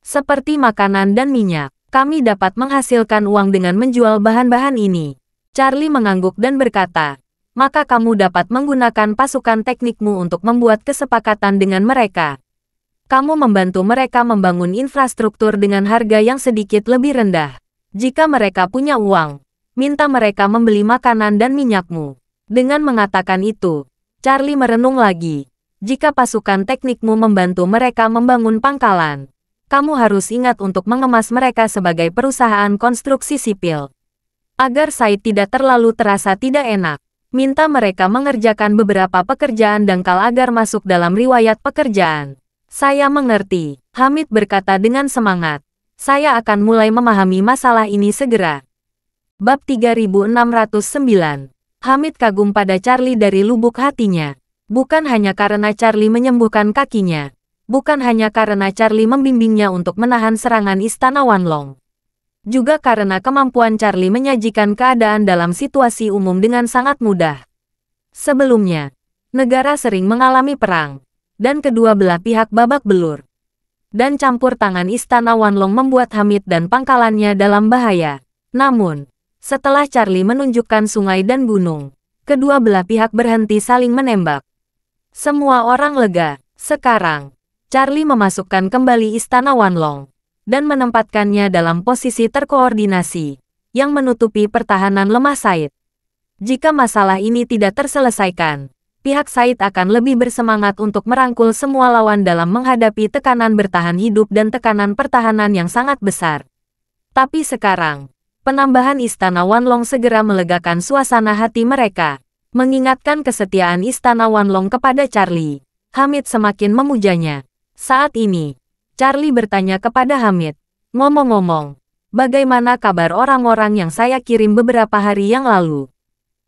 Seperti makanan dan minyak, kami dapat menghasilkan uang dengan menjual bahan-bahan ini. Charlie mengangguk dan berkata, maka kamu dapat menggunakan pasukan teknikmu untuk membuat kesepakatan dengan mereka. Kamu membantu mereka membangun infrastruktur dengan harga yang sedikit lebih rendah. Jika mereka punya uang, minta mereka membeli makanan dan minyakmu. Dengan mengatakan itu, Charlie merenung lagi. Jika pasukan teknikmu membantu mereka membangun pangkalan, kamu harus ingat untuk mengemas mereka sebagai perusahaan konstruksi sipil. Agar Said tidak terlalu terasa tidak enak, minta mereka mengerjakan beberapa pekerjaan dangkal agar masuk dalam riwayat pekerjaan. Saya mengerti, Hamid berkata dengan semangat. Saya akan mulai memahami masalah ini segera. Bab 3609. Hamid kagum pada Charlie dari lubuk hatinya. Bukan hanya karena Charlie menyembuhkan kakinya. Bukan hanya karena Charlie membimbingnya untuk menahan serangan Istana Wanlong. Juga karena kemampuan Charlie menyajikan keadaan dalam situasi umum dengan sangat mudah. Sebelumnya, negara sering mengalami perang, dan kedua belah pihak babak belur. Dan campur tangan Istana Wanlong membuat Hamid dan pangkalannya dalam bahaya. Namun, setelah Charlie menunjukkan sungai dan gunung, kedua belah pihak berhenti saling menembak. Semua orang lega. Sekarang, Charlie memasukkan kembali Istana Wanlong dan menempatkannya dalam posisi terkoordinasi yang menutupi pertahanan lemah Said. Jika masalah ini tidak terselesaikan, pihak Said akan lebih bersemangat untuk merangkul semua lawan dalam menghadapi tekanan bertahan hidup dan tekanan pertahanan yang sangat besar. Tapi sekarang, penambahan Istana Wanlong segera melegakan suasana hati mereka. Mengingatkan kesetiaan Istana Wanlong kepada Charlie, Hamid semakin memujanya. Saat ini, Charlie bertanya kepada Hamid, ngomong-ngomong, bagaimana kabar orang-orang yang saya kirim beberapa hari yang lalu?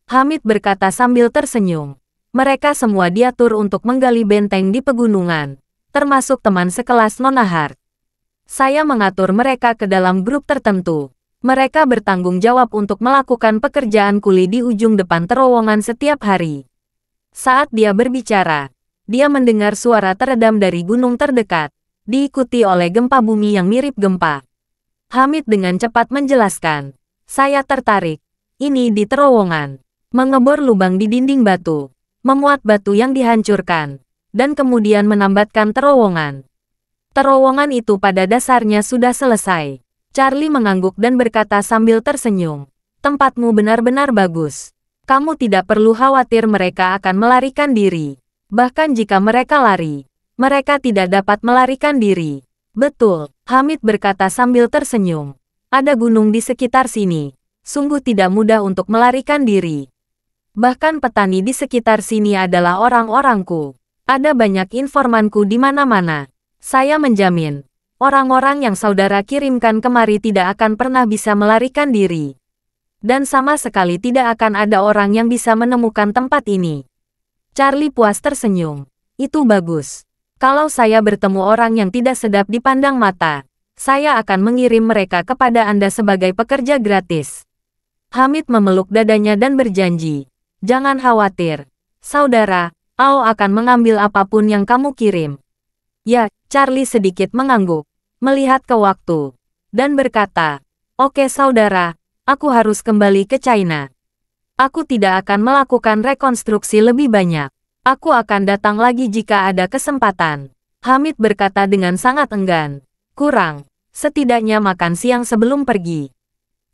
Hamid berkata sambil tersenyum, mereka semua diatur untuk menggali benteng di pegunungan, termasuk teman sekelas Nona Hart. Saya mengatur mereka ke dalam grup tertentu. Mereka bertanggung jawab untuk melakukan pekerjaan kuli di ujung depan terowongan setiap hari. Saat dia berbicara, dia mendengar suara teredam dari gunung terdekat, diikuti oleh gempa bumi yang mirip gempa. Hamid dengan cepat menjelaskan, saya tertarik. Ini di terowongan. Mengebor lubang di dinding batu, memuat batu yang dihancurkan, dan kemudian menambatkan terowongan. Terowongan itu pada dasarnya sudah selesai. Charlie mengangguk dan berkata sambil tersenyum, tempatmu benar-benar bagus. Kamu tidak perlu khawatir mereka akan melarikan diri. Bahkan jika mereka lari, Mereka tidak dapat melarikan diri. Betul, Hamid berkata sambil tersenyum. Ada gunung di sekitar sini. Sungguh tidak mudah untuk melarikan diri. Bahkan petani di sekitar sini adalah orang-orangku. Ada banyak informanku di mana-mana. Saya menjamin, orang-orang yang saudara kirimkan kemari tidak akan pernah bisa melarikan diri. Dan sama sekali tidak akan ada orang yang bisa menemukan tempat ini. Charlie puas tersenyum. Itu bagus. Kalau saya bertemu orang yang tidak sedap dipandang mata, saya akan mengirim mereka kepada Anda sebagai pekerja gratis. Hamid memeluk dadanya dan berjanji. Jangan khawatir, saudara, Ao akan mengambil apapun yang kamu kirim. Ya, Charlie sedikit mengangguk, melihat ke waktu, dan berkata, oke saudara, aku harus kembali ke China. Aku tidak akan melakukan rekonstruksi lebih banyak. Aku akan datang lagi jika ada kesempatan. Hamid berkata dengan sangat enggan. Kurang, setidaknya makan siang sebelum pergi.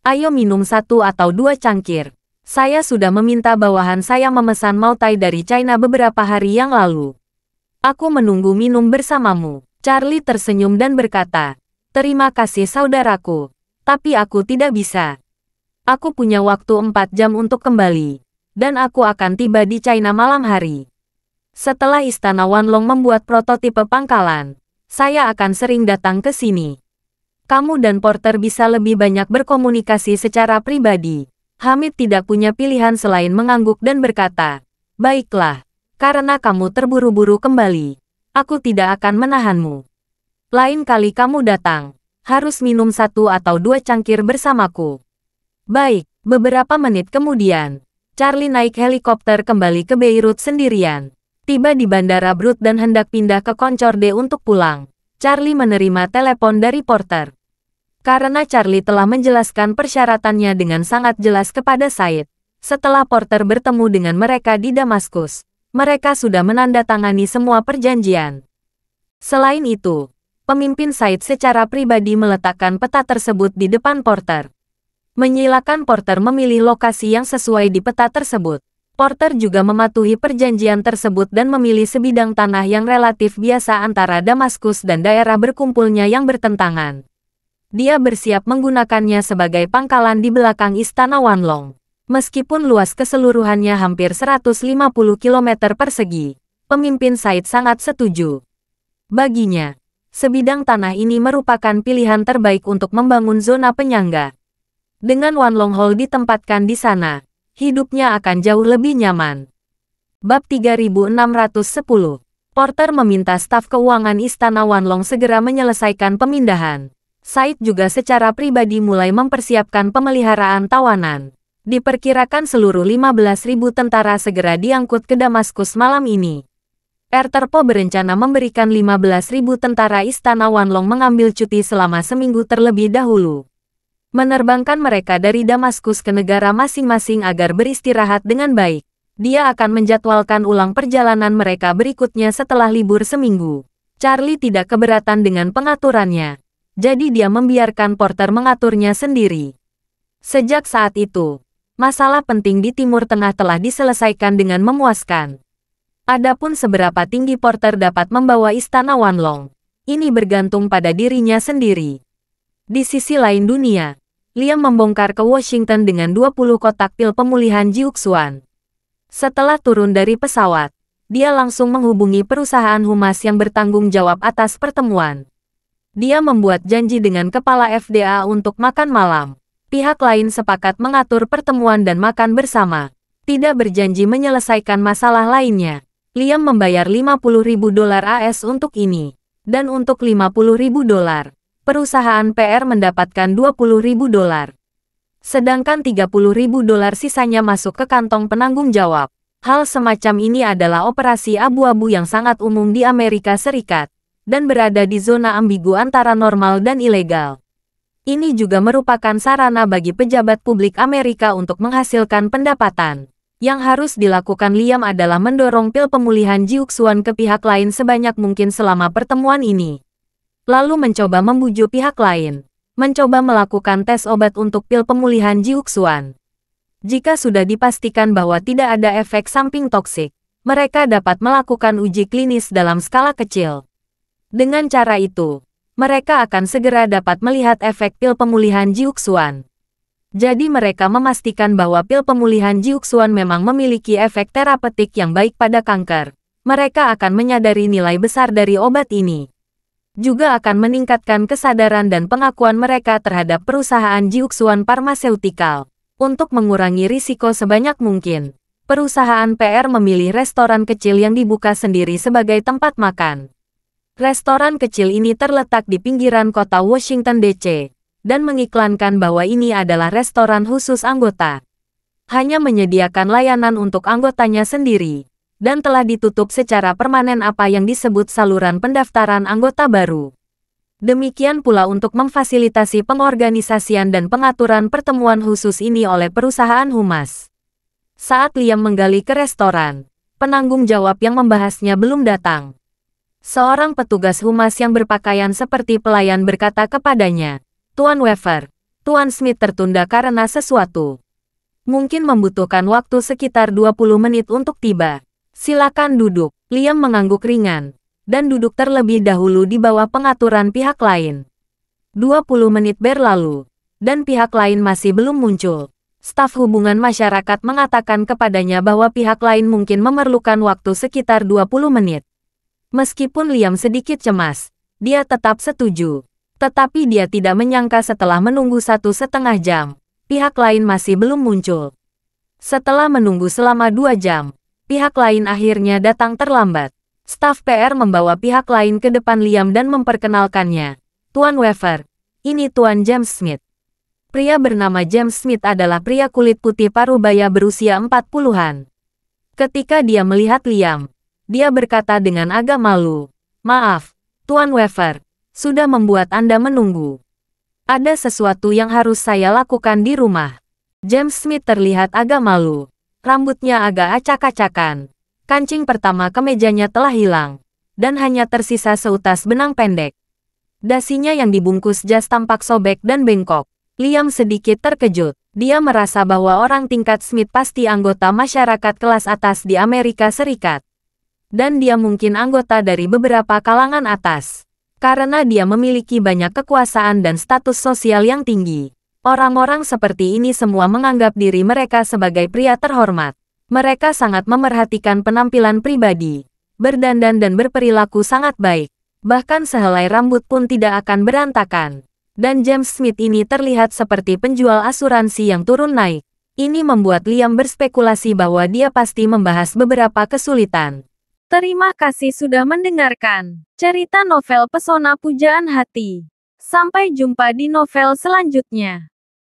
Ayo minum 1 atau 2 cangkir. Saya sudah meminta bawahan saya memesan Mautai dari China beberapa hari yang lalu. Aku menunggu minum bersamamu. Charlie tersenyum dan berkata, terima kasih saudaraku, tapi aku tidak bisa. Aku punya waktu 4 jam untuk kembali, dan aku akan tiba di China malam hari. Setelah Istana Wanlong membuat prototipe pangkalan, saya akan sering datang ke sini. Kamu dan Porter bisa lebih banyak berkomunikasi secara pribadi. Hamid tidak punya pilihan selain mengangguk dan berkata, baiklah, karena kamu terburu-buru kembali. Aku tidak akan menahanmu. Lain kali kamu datang, harus minum 1 atau 2 cangkir bersamaku. Baik, beberapa menit kemudian, Charlie naik helikopter kembali ke Beirut sendirian. Tiba di Bandara Brut dan hendak pindah ke Concorde untuk pulang. Charlie menerima telepon dari Porter. Karena Charlie telah menjelaskan persyaratannya dengan sangat jelas kepada Said. Setelah Porter bertemu dengan mereka di Damaskus, mereka sudah menandatangani semua perjanjian. Selain itu, pemimpin Said secara pribadi meletakkan peta tersebut di depan Porter. Menyilakan Porter memilih lokasi yang sesuai di peta tersebut. Porter juga mematuhi perjanjian tersebut dan memilih sebidang tanah yang relatif biasa antara Damaskus dan daerah berkumpulnya yang bertentangan. Dia bersiap menggunakannya sebagai pangkalan di belakang Istana Wanlong. Meskipun luas keseluruhannya hampir 150 km persegi, pemimpin Said sangat setuju. Baginya, sebidang tanah ini merupakan pilihan terbaik untuk membangun zona penyangga. Dengan Wanlong Hall ditempatkan di sana, hidupnya akan jauh lebih nyaman. Bab 3610. Porter meminta staf keuangan Istana Wanlong segera menyelesaikan pemindahan. Said juga secara pribadi mulai mempersiapkan pemeliharaan tawanan. Diperkirakan seluruh 15.000 tentara segera diangkut ke Damaskus malam ini. Erterpo berencana memberikan 15.000 tentara Istana Wanlong mengambil cuti selama seminggu terlebih dahulu. Menerbangkan mereka dari Damaskus ke negara masing-masing agar beristirahat dengan baik. Dia akan menjadwalkan ulang perjalanan mereka berikutnya setelah libur seminggu. Charlie tidak keberatan dengan pengaturannya. Jadi dia membiarkan Porter mengaturnya sendiri. Sejak saat itu, masalah penting di Timur Tengah telah diselesaikan dengan memuaskan. Adapun seberapa tinggi Porter dapat membawa Istana Wanlong, ini bergantung pada dirinya sendiri. Di sisi lain dunia, Liam membongkar ke Washington dengan 20 kotak pil pemulihan Jiuxuan. Setelah turun dari pesawat, dia langsung menghubungi perusahaan humas yang bertanggung jawab atas pertemuan. Dia membuat janji dengan kepala FDA untuk makan malam. Pihak lain sepakat mengatur pertemuan dan makan bersama. Tidak berjanji menyelesaikan masalah lainnya. Liam membayar $50.000 AS untuk ini. Dan untuk $50.000, perusahaan PR mendapatkan $20.000. Sedangkan $30.000 sisanya masuk ke kantong penanggung jawab. Hal semacam ini adalah operasi abu-abu yang sangat umum di Amerika Serikat. Dan berada di zona ambigu antara normal dan ilegal. Ini juga merupakan sarana bagi pejabat publik Amerika untuk menghasilkan pendapatan. Yang harus dilakukan Liam adalah mendorong pil pemulihan Jiuxuan ke pihak lain sebanyak mungkin selama pertemuan ini. Lalu mencoba membujuk pihak lain. Mencoba melakukan tes obat untuk pil pemulihan Jiuxuan. Jika sudah dipastikan bahwa tidak ada efek samping toksik, mereka dapat melakukan uji klinis dalam skala kecil. Dengan cara itu, mereka akan segera dapat melihat efek pil pemulihan Jiuxuan. Jadi mereka memastikan bahwa pil pemulihan Jiuxuan memang memiliki efek terapeutik yang baik pada kanker. Mereka akan menyadari nilai besar dari obat ini. Juga akan meningkatkan kesadaran dan pengakuan mereka terhadap perusahaan Jiuxuan Pharmaceutical. Untuk mengurangi risiko sebanyak mungkin, perusahaan PR memilih restoran kecil yang dibuka sendiri sebagai tempat makan. Restoran kecil ini terletak di pinggiran kota Washington DC, dan mengiklankan bahwa ini adalah restoran khusus anggota. Hanya menyediakan layanan untuk anggotanya sendiri, dan telah ditutup secara permanen apa yang disebut saluran pendaftaran anggota baru. Demikian pula untuk memfasilitasi pengorganisasian dan pengaturan pertemuan khusus ini oleh perusahaan humas. Saat Liam menggali ke restoran, penanggung jawab yang membahasnya belum datang. Seorang petugas humas yang berpakaian seperti pelayan berkata kepadanya, "Tuan Weaver, Tuan Smith tertunda karena sesuatu. Mungkin membutuhkan waktu sekitar 20 menit untuk tiba. Silakan duduk." Liam mengangguk ringan, dan duduk terlebih dahulu di bawah pengaturan pihak lain. 20 menit berlalu, dan pihak lain masih belum muncul. Staf hubungan masyarakat mengatakan kepadanya bahwa pihak lain mungkin memerlukan waktu sekitar 20 menit. Meskipun Liam sedikit cemas, dia tetap setuju. Tetapi dia tidak menyangka setelah menunggu 1,5 jam, pihak lain masih belum muncul. Setelah menunggu selama 2 jam, pihak lain akhirnya datang terlambat. Staf PR membawa pihak lain ke depan Liam dan memperkenalkannya. "Tuan Weaver, ini Tuan James Smith." Pria bernama James Smith adalah pria kulit putih parubaya berusia 40-an. Ketika dia melihat Liam, dia berkata dengan agak malu, "Maaf, Tuan Weaver, sudah membuat Anda menunggu. Ada sesuatu yang harus saya lakukan di rumah." James Smith terlihat agak malu. Rambutnya agak acak-acakan. Kancing pertama kemejanya telah hilang, dan hanya tersisa seutas benang pendek. Dasinya yang dibungkus jas tampak sobek dan bengkok. Liam sedikit terkejut. Dia merasa bahwa orang tingkat Smith pasti anggota masyarakat kelas atas di Amerika Serikat. Dan dia mungkin anggota dari beberapa kalangan atas. Karena dia memiliki banyak kekuasaan dan status sosial yang tinggi. Orang-orang seperti ini semua menganggap diri mereka sebagai pria terhormat. Mereka sangat memerhatikan penampilan pribadi, berdandan dan berperilaku sangat baik. Bahkan sehelai rambut pun tidak akan berantakan. Dan James Smith ini terlihat seperti penjual asuransi yang turun naik. Ini membuat Liam berspekulasi bahwa dia pasti membahas beberapa kesulitan. Terima kasih sudah mendengarkan cerita novel Pesona Pujaan Hati. Sampai jumpa di novel selanjutnya.